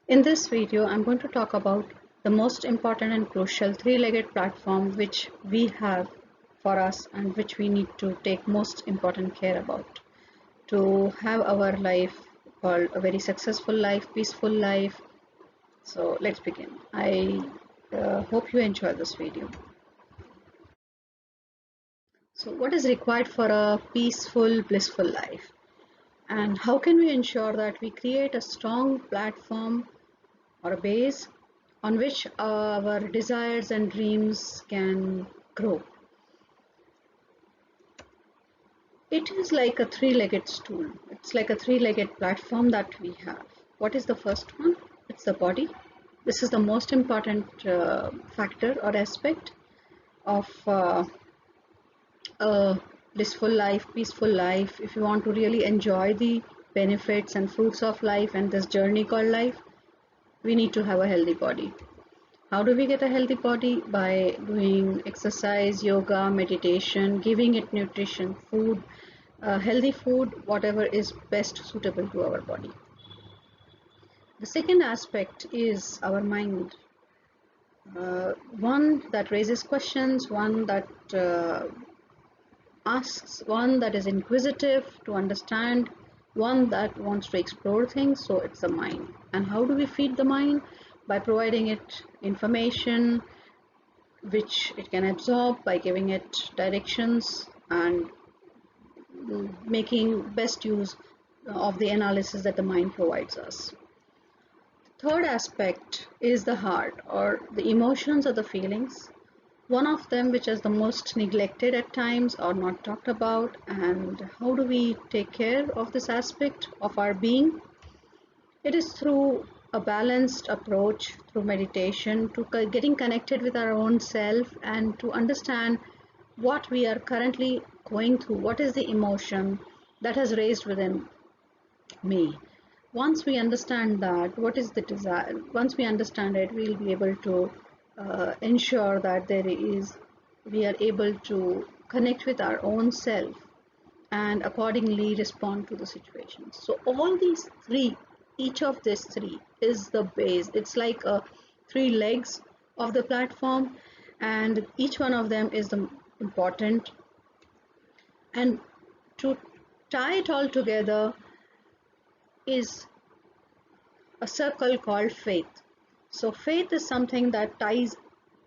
In this video, I'm going to talk about the most important and crucial three-legged platform which we have for us and which we need to take most important care about to have our life called a very successful life, peaceful life. So let's begin. I hope you enjoy this video. So what is required for a peaceful, blissful life? And how can we ensure that we create a strong platform or a base on which our desires and dreams can grow? It is like a three-legged stool. It's like a three-legged platform that we have. What is the first one? It's the body. This is the most important factor or aspect of a blissful life, peaceful life. If you want to really enjoy the benefits and fruits of life and this journey called life, we need to have a healthy body. How do we get a healthy body? By doing exercise, yoga, meditation, giving it nutrition, food, healthy food, whatever is best suitable to our body. The second aspect is our mind. One that raises questions, one that asks, one that is inquisitive to understand, one that wants to explore things. So it's the mind. And how do we feed the mind? By providing it information which it can absorb, by giving it directions and making best use of the analysis that the mind provides us. The third aspect is the heart, or the emotions or the feelings. One of them which is the most neglected at times or not talked about. And how do we take care of this aspect of our being? It is through a balanced approach, through meditation, to getting connected with our own self and to understand what we are currently going through, what is the emotion that has raised within me. Once we understand that, what is the desire, once we understand it, we'll be able to ensure that we are able to connect with our own self and accordingly respond to the situation. So all these three, each of these three is the base. It's like three legs of the platform, and each one of them is the important. And to tie it all together is a circle called faith. So faith is something that ties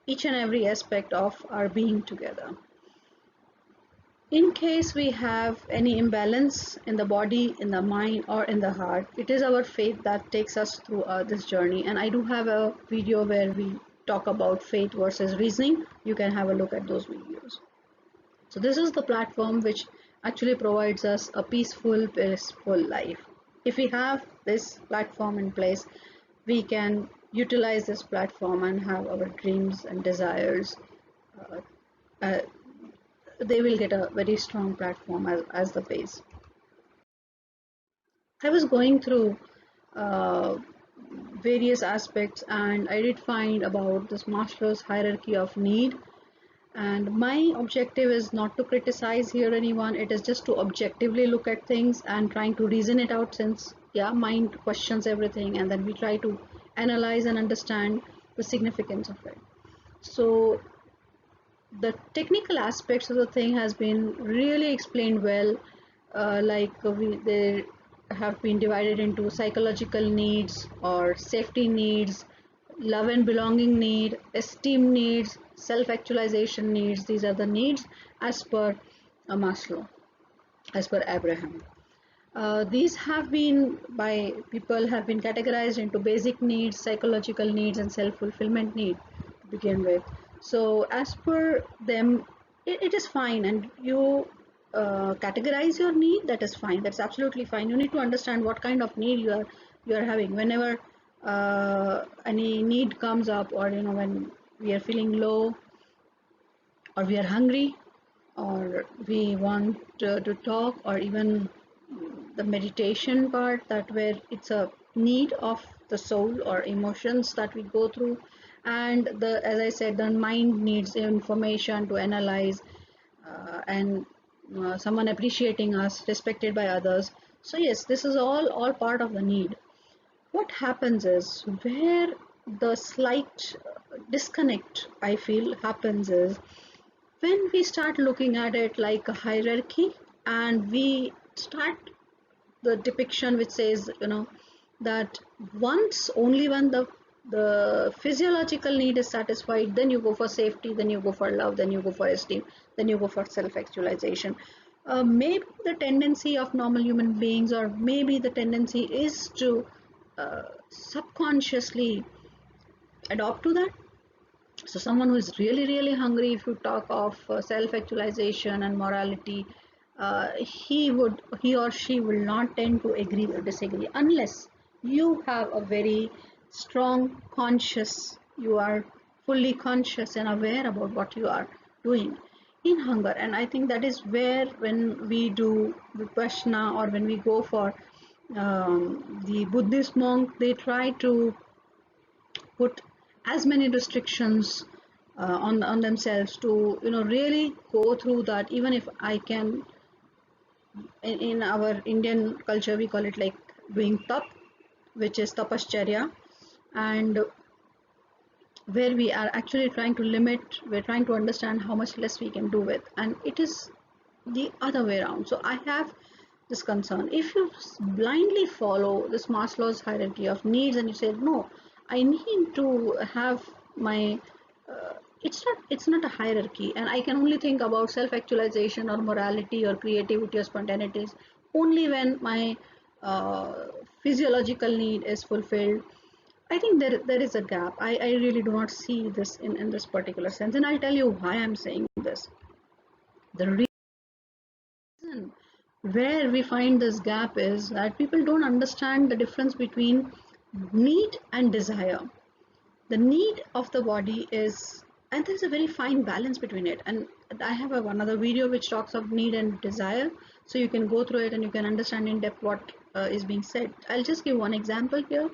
each and every aspect of our being together. In case we have any imbalance in the body, in the mind, or in the heart, it is our faith that takes us through this journey. And I do have a video where we talk about faith versus reasoning. You can have a look at those videos. So this is the platform which actually provides us a peaceful, blissful life. If we have this platform in place, we can utilize this platform and have our dreams and desires. Uh, they will get a very strong platform as the base. I was going through uh, various aspects and I did find about this Maslow's hierarchy of need. And my objective is not to criticize here anyone, it is just to objectively look at things and trying to reason it out, since mind questions everything, and then we try to analyze and understand the significance of it. So the technical aspects of the thing has been really explained well. They have been divided into psychological needs or safety needs, love and belonging need, esteem needs, self-actualization needs. These are the needs as per Maslow, as per Abraham. These have been by people have been categorized into basic needs, psychological needs, and self-fulfillment need to begin with. So as per them, it is fine, and you categorize your need. That is fine. That's absolutely fine. You need to understand what kind of need you are having. Whenever any need comes up, or when we are feeling low, or we are hungry, or we want to talk, or even the meditation part, that where it's a need of the soul or emotions that we go through. And as I said, the mind needs information to analyze, and someone appreciating us, respected by others. So yes, this is all part of the need. What happens is, where the slight disconnect I feel happens is when we start looking at it like a hierarchy, and we start the depiction which says, that once only when the physiological need is satisfied, then you go for safety, then you go for love, then you go for esteem, then you go for self-actualization. Maybe the tendency of normal human beings, or maybe the tendency is to subconsciously adopt to that. So someone who is really hungry, if you talk of self-actualization and morality, he or she will not tend to agree or disagree unless you have a very strong conscious, you are fully conscious and aware about what you are doing in hunger. And I think that is where, when we do vipassana, or when we go for the Buddhist monk, they try to put as many restrictions on themselves to really go through that. Even if I can, in our Indian culture we call it like doing tap, which is tapascharya, and where we are actually trying to limit, we're trying to understand how much less we can do with, and it is the other way around. So I have this concern. If you blindly follow this Maslow's hierarchy of needs and you say, no, I need to have my, it's not a hierarchy, and I can only think about self-actualization or morality or creativity or spontaneity only when my uh, physiological need is fulfilled. I think there is a gap. I really do not see this in this particular sense, and I'll tell you why I'm saying this. The reason where we find this gap is that people don't understand the difference between need and desire. The need of the body is, and there's a very fine balance between it. And I have another video which talks of need and desire, so you can go through it and you can understand in depth what is being said. I'll just give one example here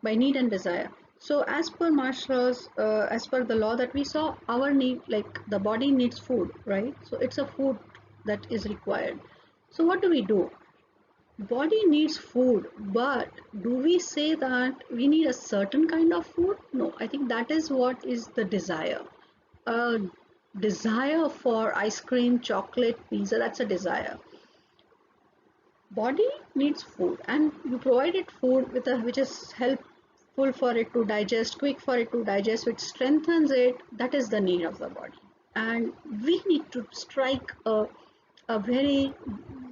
by need and desire. So as per Maslow's, as per the law that we saw, our need, like the body needs food, right? So it's a food that is required. So what do? Body needs food, but do we say that we need a certain kind of food? No, I think that is what is the desire. A desire for ice cream, chocolate, pizza, that's a desire. Body needs food, and you provide it food with which is helpful for it to digest, quick for it to digest, which strengthens it. That is the need of the body, and we need to strike a very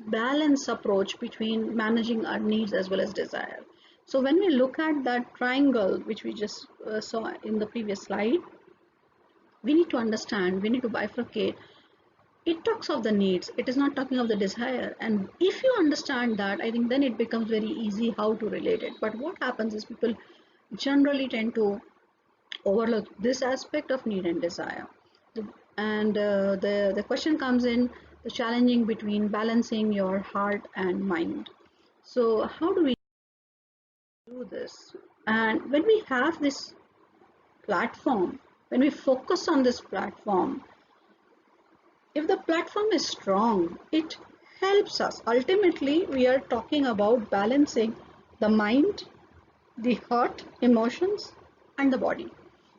balanced approach between managing our needs as well as desire. So when we look at that triangle which we just saw in the previous slide, we need to understand, we need to bifurcate. It talks of the needs, it is not talking of the desire. And if you understand that, I think then it becomes very easy how to relate it. But what happens is people generally tend to overlook this aspect of need and desire. And the question comes in the challenging between balancing your heart and mind. So how do we do this? And when we have this platform, when we focus on this platform, if the platform is strong, it helps us. Ultimately, we are talking about balancing the mind, the heart, emotions, and the body.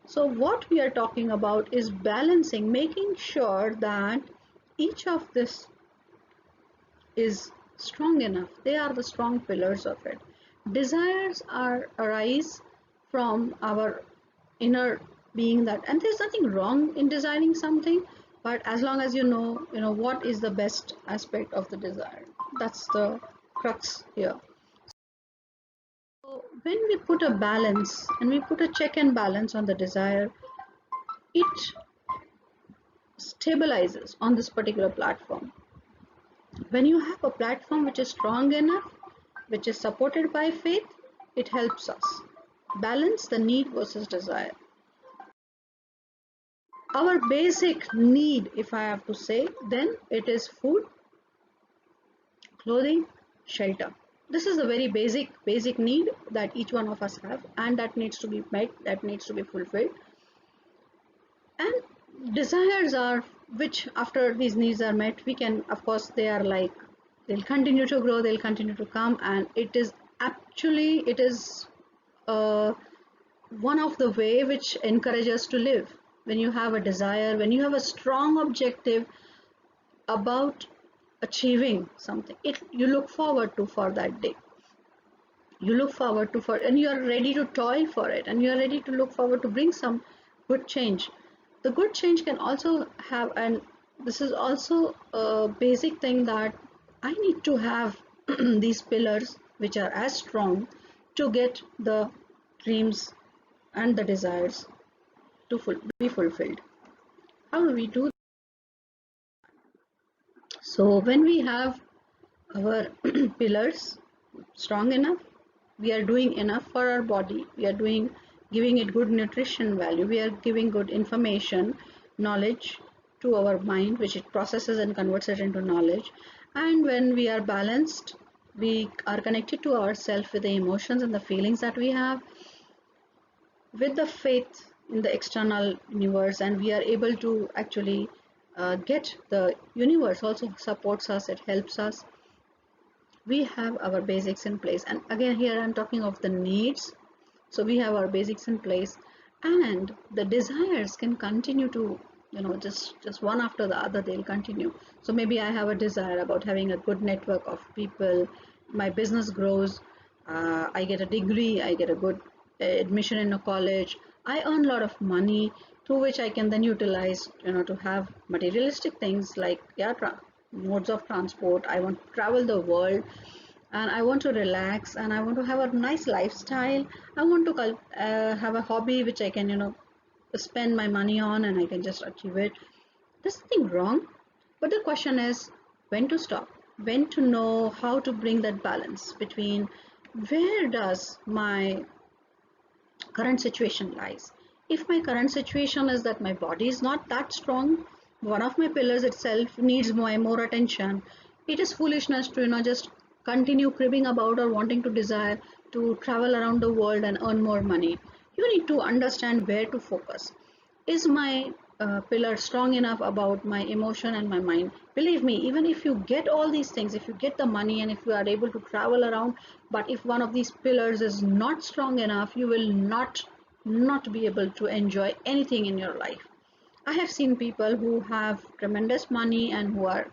So what we are talking about is balancing, making sure that each of this is strong enough. They are the strong pillars of it. Desires are arise from our inner being, that, and there's nothing wrong in desiring something, but as long as you know what is the best aspect of the desire. That's the crux here. So when we put a balance and we put a check and balance on the desire, it stabilizes on this particular platform. When you have a platform which is strong enough, which is supported by faith, it helps us balance the need versus desire. Our basic need, if I have to say, then it is food, clothing, shelter. This is a very basic need that each one of us have, and that needs to be met, that needs to be fulfilled. And desires are, which after these needs are met, we can, of course, they are like, they'll continue to grow, they'll continue to come, and it is actually, it is one of the way which encourages us to live. When you have a desire, when you have a strong objective about achieving something, it you look forward to for that day. You look forward to for, and you are ready to toil for it, and you are ready to look forward to bring some good change. The good change can also have, and this is also a basic thing, that I need to have these pillars which are as strong to get the dreams and the desires to be fulfilled. How do we do that? So when we have our pillars strong enough, we are doing enough for our body, we are doing, giving it good nutrition value, we are giving good information, knowledge to our mind, which it processes and converts it into knowledge. And when we are balanced, we are connected to ourselves with the emotions and the feelings that we have, with the faith in the external universe, and we are able to actually get the universe also supports us, it helps us. We have our basics in place, and again here I'm talking of the needs. So we have our basics in place, and the desires can continue to, just one after the other, they'll continue. So maybe I have a desire about having a good network of people, my business grows, I get a degree, I get a good admission in a college, I earn a lot of money, through which I can then utilize, to have materialistic things like, yeah, modes of transport. I want to travel the world, and I want to relax, and I want to have a nice lifestyle. I want to have a hobby which I can, spend my money on, and I can just achieve it. There's nothing wrong, but the question is when to stop, when to know how to bring that balance between where does my current situation lies. If my current situation is that my body is not that strong, one of my pillars itself needs more attention, it is foolishness to, just continue cribbing about or wanting to desire to travel around the world and earn more money. You need to understand where to focus. Is my pillar strong enough about my emotion and my mind? Believe me, even if you get all these things, if you get the money and if you are able to travel around, but if one of these pillars is not strong enough, you will not be able to enjoy anything in your life. I have seen people who have tremendous money and who are,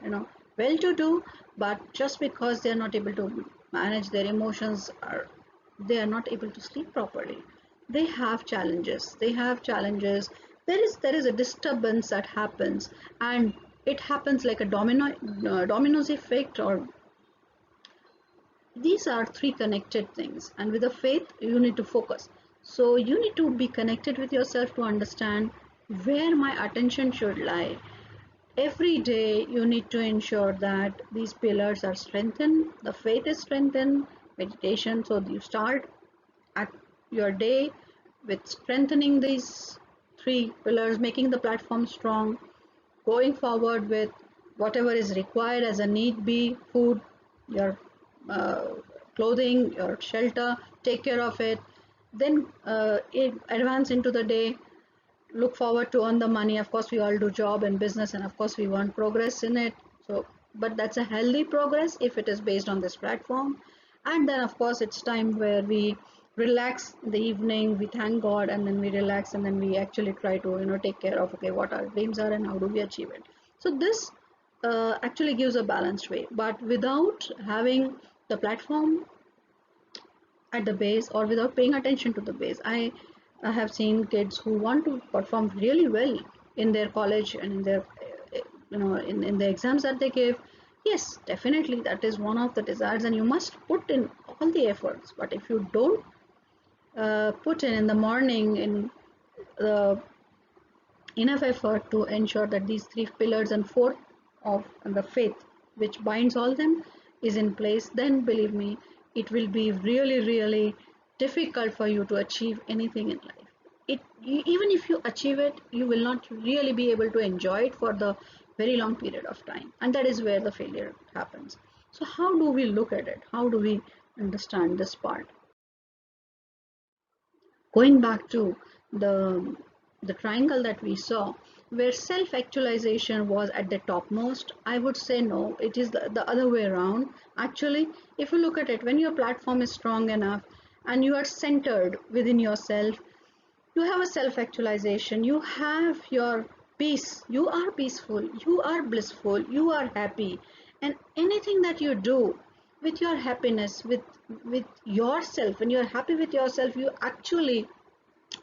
well to do, but just because they are not able to manage their emotions, or they are not able to sleep properly, they have challenges. They have challenges. There is a disturbance that happens, and it happens like a dominoes effect, or these are three connected things, and with the faith you need to focus. So you need to be connected with yourself to understand where my attention should lie. Every day you need to ensure that these pillars are strengthened, the faith is strengthened, meditation. So you start at your day with strengthening these three pillars, making the platform strong, going forward with whatever is required as a need be, food, your uh, clothing, your shelter, take care of it. Then advance into the day, look forward to earn the money. Of course we all do job and business, and of course we want progress in it. So but that's a healthy progress if it is based on this platform. And then of course it's time where we relax in the evening, we thank God, and then we relax, and then we actually try to, take care of, okay, what our dreams are and how do we achieve it. So this actually gives a balanced way, but without having the platform at the base, or without paying attention to the base. I have seen kids who want to perform really well in their college and in their, in the exams that they give. Yes, definitely that is one of the desires, and you must put in all the efforts. But if you don't put in the morning in the enough effort to ensure that these three pillars and four of the faith which binds all them is in place, then believe me, it will be really, really difficult for you to achieve anything in life. Even if you achieve it, you will not really be able to enjoy it for the very long period of time, and that is where the failure happens. So how do we look at it? How do we understand this part? Going back to the triangle that we saw, where self-actualization was at the topmost, I would say no, it is the other way around. Actually, if you look at it, when your platform is strong enough and you are centered within yourself, you have a self actualization, you have your peace, you are peaceful, you are blissful, you are happy, and anything that you do with your happiness, with yourself, when you are happy with yourself, you actually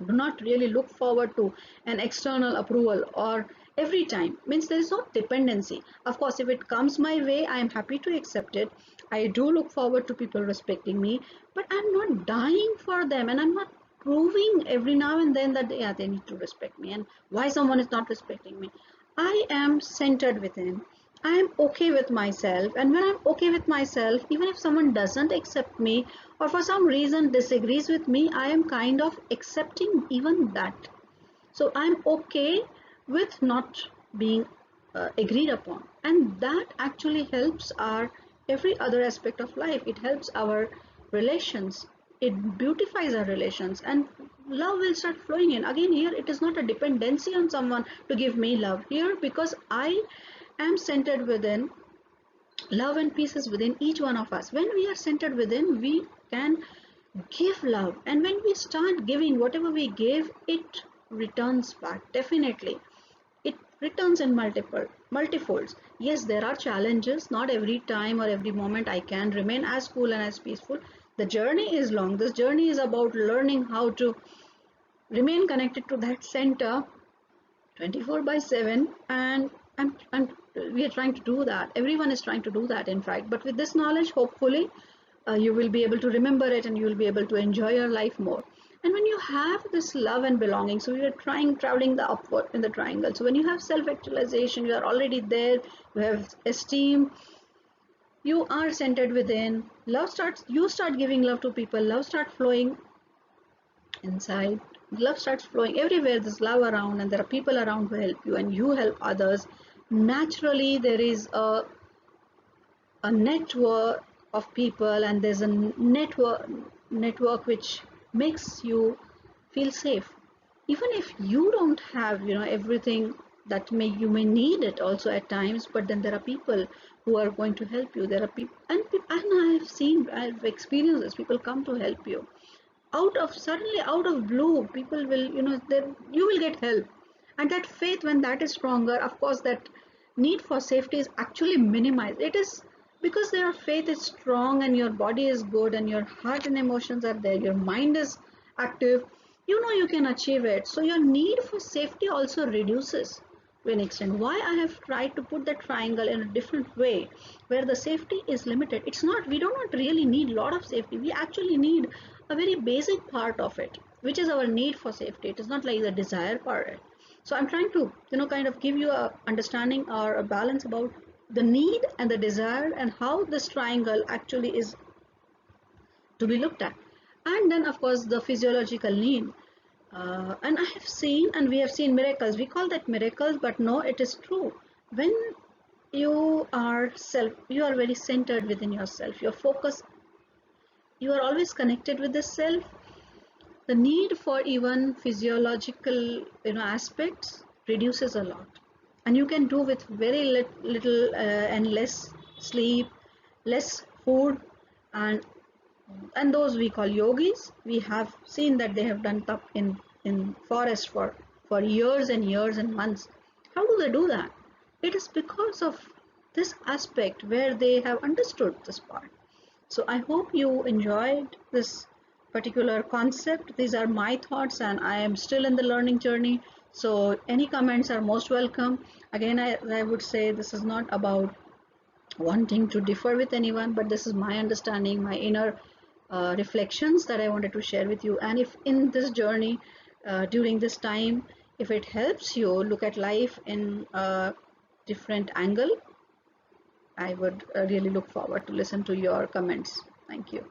do not really look forward to an external approval or every time. Means there is no dependency. Of course, if it comes my way, I am happy to accept it. I do look forward to people respecting me, but I'm not dying for them, and I'm not proving every now and then that yeah, they need to respect me and why someone is not respecting me. I am centered within. I am okay with myself, and when I'm okay with myself, even if someone doesn't accept me or for some reason disagrees with me, I am kind of accepting even that. So I'm okay with not being agreed upon, and that actually helps our every other aspect of life. It helps our relations, it beautifies our relations, and love will start flowing in. Again, here it is not a dependency on someone to give me love. Here, because I am centered within, love and peace is within each one of us. When we are centered within, we can give love, and when we start giving, whatever we give, it returns back. Definitely it returns in multifolds. Yes, there are challenges. Not every time or every moment I can remain as cool and as peaceful. The journey is long. This journey is about learning how to remain connected to that center 24 by 7, and we are trying to do that. Everyone is trying to do that, in fact. But with this knowledge, hopefully you will be able to remember it, and you will be able to enjoy your life more. And when you have this love and belonging, so you are traveling the upward in the triangle. So when you have self-actualization, you are already there, you have esteem, you are centered within, love starts, you start giving love to people, love starts flowing inside, love starts flowing everywhere. There's love around, and there are people around who help you, and you help others. Naturally there is a network of people, and there's a network which makes you feel safe. Even if you don't have everything that you may need it also at times, but then there are people who are going to help you. There are people, and I've experienced this. People come to help you out of, suddenly out of blue. People will, then you will get help. And that faith, when that is stronger, of course that need for safety is actually minimized. It is because their faith is strong, and your body is good, and your heart and emotions are there, your mind is active, you can achieve it. So your need for safety also reduces to an extent. Why I have tried to put the triangle in a different way, where the safety is limited. It's not, we do not really need a lot of safety. We actually need a very basic part of it, which is our need for safety. It is not like the desire part. So I'm trying to kind of give you a understanding or a balance about the need and the desire, and how this triangle actually is to be looked at. And then of course the physiological need. And I have seen, and we have seen miracles. We call that miracles, but no, it is true. When you are very centered within yourself, your focus, you are always connected with the self. The need for even physiological aspects reduces a lot, and you can do with very little and less sleep, less food, and those we call yogis. We have seen that they have done tap in forest for years and years and months. How do they do that? It is because of this aspect where they have understood this part. So I hope you enjoyed this particular concept. These are my thoughts, and I am still in the learning journey. So any comments are most welcome. Again, I would say this is not about wanting to differ with anyone, but this is my understanding, my inner reflections that I wanted to share with you. And if in this journey, during this time, if it helps you look at life in a different angle, I would really look forward to listen to your comments. Thank you.